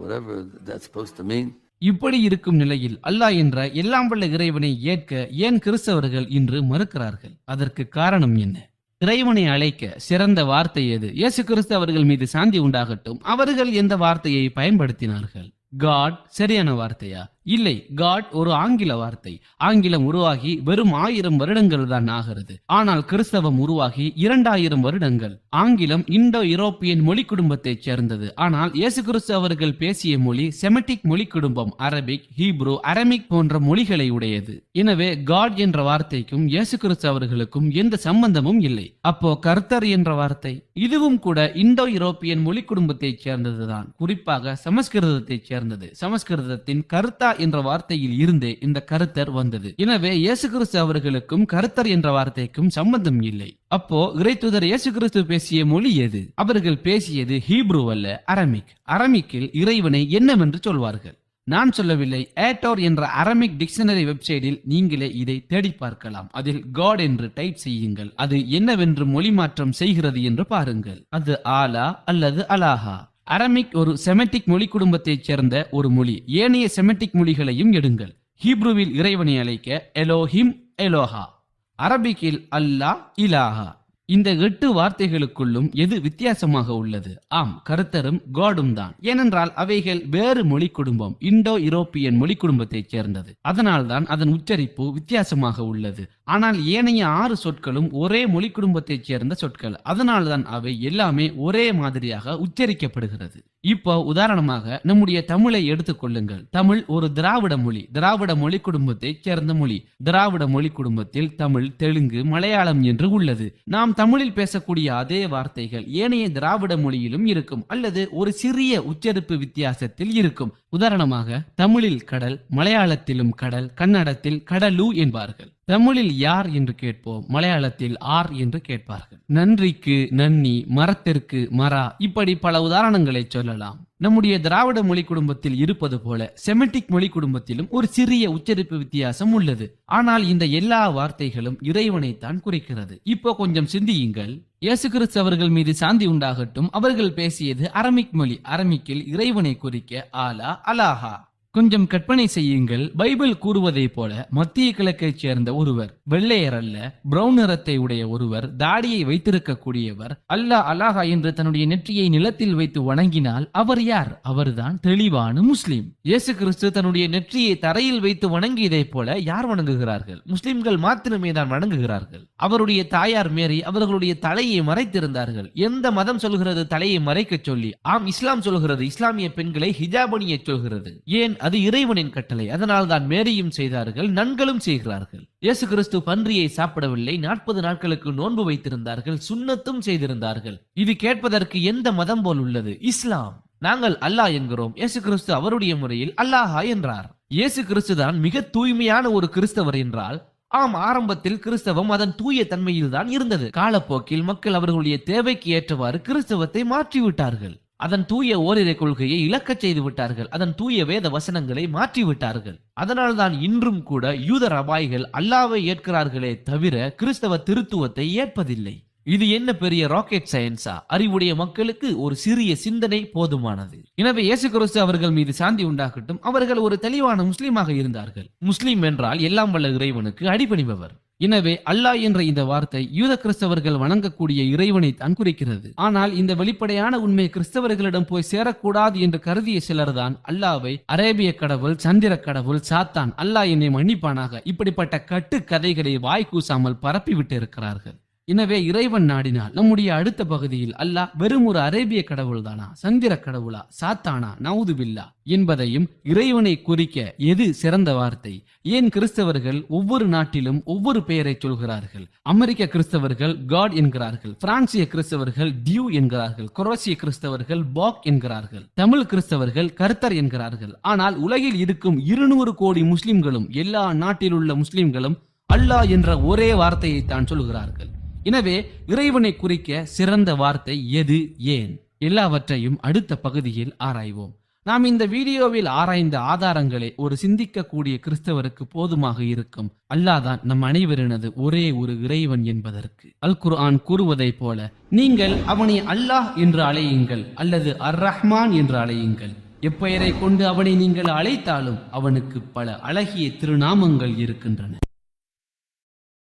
whatever that's supposed to mean. இப்படி இருக்கும் நிலையில் அல்லாஹ் என்ற எல்லாம் வல்ல இறைவனை ஏற்க ஏன் கிறிஸ்தவர்கள் இன்று மறுக்கிறார்கள்? அதற்கு காரணம் என்ன? இறைவனை அழைக்க சிறந்த வார்த்தை எது? இயேசு கிறிஸ்து அவர்கள் மீது சாந்தி உண்டாகட்டும் அவர்கள் எந்த வார்த்தையை பயன்படுத்தினார்கள்? காட் சரியான வார்த்தையா? இல்லை, காட் ஒரு ஆங்கில வார்த்தை. ஆங்கிலம் உருவாகி வெறும் 1000 வருடங்கள் தான் ஆகிறது. ஆனால் கிறிஸ்தவம் உருவாகி 2000 வருடங்கள். ஆங்கிலம் இந்தோ யூரோப்பியன் மொழி குடும்பத்தைச் சேர்ந்தது. ஆனால் இயேசு கிறிஸ்து அவர்கள் பேசிய மொழி செமிட்டிக் மொழி குடும்பம், அரபிக், ஹீப்ரு, அரமிக் போன்ற மொழிகளை உடையது. எனவே காட் என்ற வார்த்தைக்கும் இயேசு கிறிஸ்து அவர்களுக்கும் எந்த சம்பந்தமும் இல்லை. அப்போ கர்த்தர் என்ற வார்த்தை இதுவும் கூட இந்தோ யூரோப்பியன் மொழி குடும்பத்தைச் சேர்ந்ததுதான். குறிப்பாக சமஸ்கிருதத்தைச் சேர்ந்தது. சமஸ்கிருதத்தின் கர்த்தா என்ற வார்த்தையில் இருந்தே இந்த கருத்தர் வந்தது. எனவே இயேசு கிறிஸ்து அவர்களுக்கும் கருத்தர் என்ற வார்த்தைக்கும் சம்பந்தம் இல்லை. அப்போ இறைத்தூதர் இயேசு கிறிஸ்து பேசிய மொழி எது? அவர்கள் பேசியது ஹீப்ரு அல்ல, அரமிக். அரமிக்கில் இறைவனை என்னவென்று சொல்வார்கள்? நான் சொல்லவில்லை. ஏட்டோர் என்ற அரமிக் டிக்ஷனரி வெப்சைட்டில் நீங்களே இதை தேடி பார்க்கலாம். அதில் காட் என்று டைப் செய்யுங்கள். அது என்னவென்று மொழி மாற்றம் செய்கிறது என்று பாருங்கள். அது ஆலா அல்லது அலாஹா. அரமிக் ஒரு செமெட்டிக் மொழி குடும்பத்தைச் சேர்ந்த ஒரு மொழி. ஏனைய செமெட்டிக் மொழிகளையும் எடுங்கள். ஹீப்ருவில் இறைவனை அழைக்க எலோஹிம், எலோஹா. அரபிக்கில் அல்லாஹ், இலாஹா. இந்த 8 வார்த்தைகளுக்குள்ளும் எது வித்தியாசமாக உள்ளது? ஆம், கர்த்தரும் காடும் தான். ஏனென்றால் அவைகள் வேறு மொழி குடும்பம், இந்தோ யூரோப்பியன் மொழி குடும்பத்தைச் சேர்ந்தது. அதனால்தான் அதன் உச்சரிப்பு வித்தியாசமாக உள்ளது. ஆனால் ஏனைய 6 சொற்களும் ஒரே மொழி குடும்பத்தைச் சேர்ந்த சொற்கள். அதனால்தான் அவை எல்லாமே ஒரே மாதிரியாக உச்சரிக்கப்படுகிறது. இப்போ உதாரணமாக நம்முடைய தமிழை எடுத்துக்கொள்ளுங்கள். தமிழ் ஒரு திராவிட மொழி. திராவிட மொழி குடும்பத்தைச் சேர்ந்த மொழி. திராவிட மொழி குடும்பத்தில் தமிழ், தெலுங்கு, மலையாளம் என்று உள்ளது. நாம் தமிழில் பேசக்கூடிய அதே வார்த்தைகள் ஏனைய திராவிட மொழியிலும் இருக்கும், அல்லது ஒரு சிறிய உச்சரிப்பு வித்தியாசத்தில் இருக்கும். உதாரணமாக தமிழில் கடல், மலையாளத்திலும் கடல், கன்னடத்தில் கடலு என்பார்கள். தமிழில் யார் என்று கேட்போம், மலையாளத்தில் ஆர் என்று கேட்பார்கள். நன்றிக்கு நன்னி, மரத்திற்கு மரா, இப்படி பல உதாரணங்களை சொல்லலாம். நம்முடைய திராவிட மொழி குடும்பத்தில் இருப்பது போல செமெட்டிக் மொழி குடும்பத்திலும் ஒரு சிறிய உச்சரிப்பு வித்தியாசம் உள்ளது. ஆனால் இந்த எல்லா வார்த்தைகளும் இறைவனைத்தான் குறிக்கிறது. இப்போ கொஞ்சம் சிந்தியுங்கள். இயேசு கிறிஸ்து அவர்கள் மீது சாந்தி உண்டாகட்டும் அவர்கள் பேசியது அரமிக் மொழி. அரமிக்கில் இறைவனை குறிக்க ஆலா, அலாஹா. கொஞ்சம் கற்பனை செய்யுங்கள். பைபிள் கூறுவதை போல மத்திய கிழக்கைச் சேர்ந்த ஒருவர், வெள்ளையர் அல்ல, பிரவுன் நிறத்தை உடைய ஒருவர், தாடியை வைத்திருக்க கூடியவர், அல்லாஹ் அலாஹா என்று தன்னுடைய நெற்றியை நிலத்தில் வைத்து வணங்கினால் அவர் யார்? அவர்தான் தெளிவான முஸ்லிம். இயேசு கிறிஸ்து தன்னுடைய நெற்றியை தரையில் வைத்து வணங்கியதை போல யார் வணங்குகிறார்கள்? முஸ்லிம்கள் மாத்திரமே தான் வணங்குகிறார்கள். அவருடைய தாயார் மேரி அவர்களுடைய தலையை மறைத்திருந்தார்கள். எந்த மதம் சொல்கிறது தலையை மறைக்க சொல்லி? ஆம், இஸ்லாம் சொல்கிறது. இஸ்லாமிய பெண்களை ஹிஜாப் அணிய சொல்கிறது. ஏன்? அது இறைவனின் கட்டளை. அதனால் தான் மேரியும் செய்தார்கள், நன்களும் செய்கிறார்கள். இயேசு கிறிஸ்து பன்றியை சாப்பிடவில்லை. 40 நாட்களுக்கு நோன்பு வைத்திருந்தார்கள், சுன்னத்தும் செய்திருந்தார்கள். இது கேட்பதற்கு எந்த மதம் போல் உள்ளது? இஸ்லாம். நாங்கள் அல்லாஹ் என்கிறோம். இயேசு கிறிஸ்து அவருடைய முறையில் அல்லாஹா என்றார். இயேசு கிறிஸ்து தான் மிக தூய்மையான ஒரு கிறிஸ்தவர் என்றால் ஆம், ஆரம்பத்தில் கிறிஸ்தவம் அதன் தூய தன்மையில் தான் இருந்தது. காலப்போக்கில் மக்கள் அவர்களுடைய தேவைக்கு ஏற்றவாறு கிறிஸ்தவத்தை மாற்றிவிட்டார்கள். அதன் தூய ஓரிரை கொள்கையை இழக்கச் செய்து விட்டார்கள். அதன் தூய வேத வசனங்களை மாற்றிவிட்டார்கள். அதனால்தான் இன்றும் கூட யூத ரபாய்கள் அல்லாவை ஏற்கிறார்களே தவிர கிறிஸ்தவ திருத்துவத்தை ஏற்பதில்லை. இது என்ன பெரிய ராக்கெட் சயின்ஸா? அறிவுடைய மக்களுக்கு ஒரு சிறிய சிந்தனை போதுமானது. எனவே இயேசு கிறிஸ்து அவர்கள் மீது சாந்தி உண்டாகட்டும் அவர்கள் ஒரு தெளிவான முஸ்லீமாக இருந்தார்கள். முஸ்லீம் என்றால் எல்லாம் வல்ல இறைவனுக்கு அடிபணிபவர். எனவே அல்லாஹ் என்ற இந்த வார்த்தை யூத கிறிஸ்தவர்கள் வணங்கக்கூடிய இறைவனை தான் குறிக்கிறது. ஆனால் இந்த வெளிப்படையான உண்மை கிறிஸ்தவர்களிடம் போய் சேரக்கூடாது என்று கருதிய சிலர் தான் அல்லாவை அரேபிய கடவுள், சந்திர கடவுள், சாத்தான், அல்லாஹ் என்னை மன்னிப்பானாக இப்படிப்பட்ட கட்டு கதைகளை வாய் கூசாமல் பரப்பிவிட்டு இருக்கிறார்கள். எனவே இறைவன் நாடினால் நம்முடைய அடுத்த பகுதியில் அல்லாஹ் வெறும் ஒரு அரேபிய கடவுள் தானா, சந்திர கடவுளா, சாத்தானா, நவுதுபில்லா என்பதையும், இறைவனை குறிக்க எது சிறந்த வார்த்தை, ஏன் கிறிஸ்தவர்கள் ஒவ்வொரு நாட்டிலும் ஒவ்வொரு பெயரை சொல்கிறார்கள். அமெரிக்க கிறிஸ்தவர்கள் காட் என்கிறார்கள், பிரான்சிய கிறிஸ்தவர்கள் டியூ என்கிறார்கள், குரோசிய கிறிஸ்தவர்கள் பாக் என்கிறார்கள், தமிழ் கிறிஸ்தவர்கள் கர்த்தர் என்கிறார்கள். ஆனால் உலகில் இருக்கும் 200 கோடி முஸ்லிம்களும், எல்லா நாட்டில் உள்ள முஸ்லிம்களும் அல்லாஹ் என்ற ஒரே வார்த்தையை தான் சொல்கிறார்கள். எனவே இறைவனை குறிக்க சிறந்த வார்த்தை எது, ஏன்? எல்லாவற்றையும் அடுத்த பகுதியில் ஆராய்வோம். நாம் இந்த வீடியோவில் ஆராய்ந்த ஆதாரங்களே ஒரு சிந்திக்கக்கூடிய கிறிஸ்தவருக்கு போதுமாக இருக்கும். அல்லாஹ் தான் நம் அனைவரினது ஒரே ஒரு இறைவன் என்பதற்கு. அல் குர்ஆன் கூறுவதைப் போல, நீங்கள் அவனை அல்லாஹ் என்று அழையுங்கள் அல்லது அர் ரஹ்மான் என்று அழையுங்கள். எப்பெயரை கொண்டு அவனை நீங்கள் அழைத்தாலும் அவனுக்கு பல அழகிய திருநாமங்கள் இருக்கின்றன.